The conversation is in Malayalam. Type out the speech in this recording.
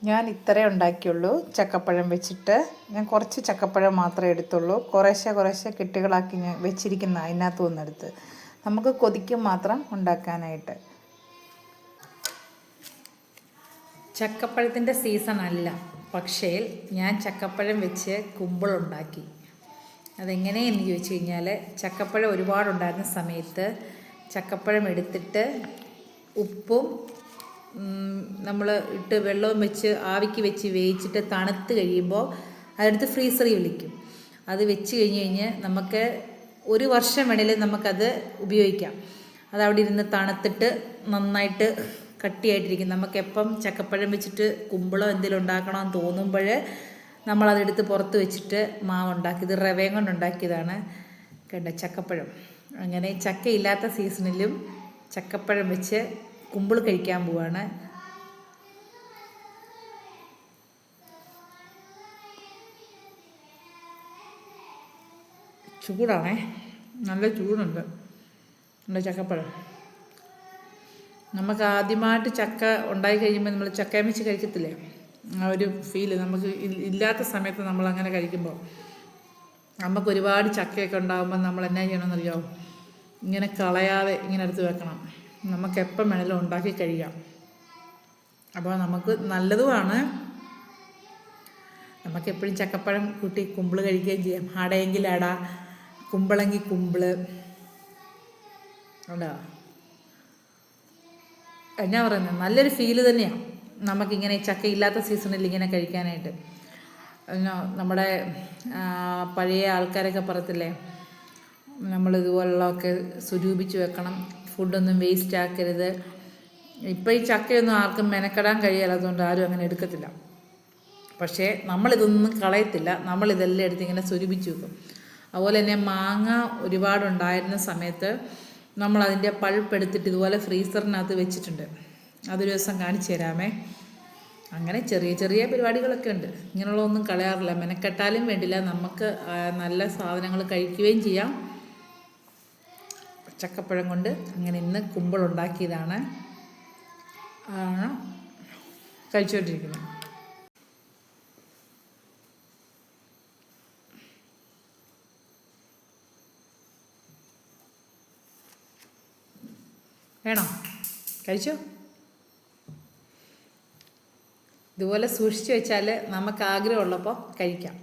ഞാൻ ഇത്രേ ഉണ്ടാക്കിയുള്ളൂ. ചക്കപ്പഴം വെച്ചിട്ട് ഞാൻ കുറച്ച് ചക്കപ്പഴം മാത്രമേ എടുത്തുള്ളൂ. കുറേശ്ശെ കെട്ടുകളാക്കി ഞാൻ വെച്ചിരിക്കുന്ന അതിനകത്ത് ഒന്നെടുത്ത് നമുക്ക് കൊതിക്കും മാത്രം ഉണ്ടാക്കാനായിട്ട്. ചക്കപ്പഴത്തിൻ്റെ സീസൺ അല്ല, പക്ഷേ ഞാൻ ചക്കപ്പഴം വെച്ച് കുമ്പിളുണ്ടാക്കി. അതെങ്ങനെയെന്ന് ചോദിച്ചു കഴിഞ്ഞാൽ, ചക്കപ്പഴം ഒരുപാടുണ്ടായിരുന്ന സമയത്ത് ചക്കപ്പഴം എടുത്തിട്ട് ഉപ്പും നമ്മൾ ഇട്ട് വെള്ളവും വെച്ച് ആവിക്ക് വെച്ച് വേവിച്ചിട്ട് തണുത്ത് കഴിയുമ്പോൾ അതെടുത്ത് ഫ്രീസറിൽ വിളിക്കും. അത് വെച്ച് കഴിഞ്ഞ് നമുക്ക് 1 വർഷം വേണേലും നമുക്കത് ഉപയോഗിക്കാം. അതവിടെ ഇരുന്ന് തണുത്തിട്ട് നന്നായിട്ട് കട്ടിയായിട്ടിരിക്കും. നമുക്കെപ്പം ചക്കപ്പഴം വെച്ചിട്ട് കുമ്പിളോ എന്തെങ്കിലും ഉണ്ടാക്കണമെന്ന് തോന്നുമ്പോൾ നമ്മളതെടുത്ത് പുറത്ത് വെച്ചിട്ട് മാവുണ്ടാക്കി. ഇത് റവയും കൊണ്ടുണ്ടാക്കിയതാണ്. കണ്ട ചക്കപ്പഴം. അങ്ങനെ ചക്കയില്ലാത്ത സീസണിലും ചക്കപ്പഴം വെച്ച് കുമ്പിൾ കഴിക്കാൻ പോവാണ്. ചൂടാണേ, നല്ല ചൂടുണ്ട്. എൻ്റെ ചക്കപ്പഴം നമുക്ക് ആദ്യമായിട്ട് ചക്ക ഉണ്ടായി കഴിയുമ്പോൾ നമ്മൾ ചക്കയും വെച്ച് കഴിക്കത്തില്ലേ, ആ ഒരു ഫീല് നമുക്ക് ഇല്ലാത്ത സമയത്ത് നമ്മൾ അങ്ങനെ കഴിക്കുമ്പോൾ നമുക്ക് ഒരുപാട് ചക്കയൊക്കെ ഉണ്ടാകുമ്പോൾ നമ്മൾ എന്നാ ചെയ്യണമെന്നറിയോ, ഇങ്ങനെ കളയാതെ ഇങ്ങനെ എടുത്ത് വെക്കണം. നമുക്ക് എപ്പം വേണമെങ്കിലും ഉണ്ടാക്കി കഴിയാം. അപ്പോൾ നമുക്ക് നല്ലതുമാണ്. നമുക്കെപ്പോഴും ചക്കപ്പഴം കൂട്ടി കുമ്പിൾ കഴിക്കുകയും ചെയ്യാം. അടയെങ്കിൽ അട, കുമ്പിളെങ്കിൽ കുമ്പിൾ. ഉണ്ടോ? എന്നാ പറയുന്നത്, നല്ലൊരു ഫീല് തന്നെയാണ് നമുക്കിങ്ങനെ ചക്കയില്ലാത്ത സീസണിൽ ഇങ്ങനെ കഴിക്കാനായിട്ട്. നമ്മുടെ പഴയ ആൾക്കാരൊക്കെ പറയത്തില്ലേ, നമ്മളിതുപോലുള്ളതൊക്കെ സ്വരൂപിച്ച് വെക്കണം, ഫുഡൊന്നും വേസ്റ്റ് ആക്കരുത്. ഇപ്പോൾ ഈ ചക്കയൊന്നും ആർക്കും മെനക്കെടാൻ കഴിയില്ല, അതുകൊണ്ട് ആരും അങ്ങനെ എടുക്കത്തില്ല. പക്ഷേ നമ്മളിതൊന്നും കളയത്തില്ല, നമ്മളിതെല്ലാം എടുത്ത് ഇങ്ങനെ സ്വരൂപിച്ച് വെക്കും. അതുപോലെ തന്നെ മാങ്ങ ഒരുപാടുണ്ടായിരുന്ന സമയത്ത് നമ്മളതിൻ്റെ പൾപ്പ് എടുത്തിട്ട് ഇതുപോലെ ഫ്രീസറിനകത്ത് വെച്ചിട്ടുണ്ട്. അതൊരു ദിവസം കാണിച്ചു തരാമേ. അങ്ങനെ ചെറിയ പരിപാടികളൊക്കെ ഉണ്ട്. ഇങ്ങനെയുള്ളതൊന്നും കളയാറില്ല. മെനക്കെട്ടാലും വേണ്ടില്ല, നമുക്ക് നല്ല സാധനങ്ങൾ കഴിക്കുകയും ചെയ്യാം. ചക്കപ്പഴം കൊണ്ട് അങ്ങനെ ഇന്ന് കുമ്പിളുണ്ടാക്കിയതാണ്, കഴിച്ചുകൊണ്ടിരിക്കുന്നത്. വേണോ? കഴിച്ചോ? ഇതുപോലെ സൂക്ഷിച്ച് വെച്ചാൽ നമുക്ക് ആഗ്രഹമുള്ളപ്പോൾ കഴിക്കാം.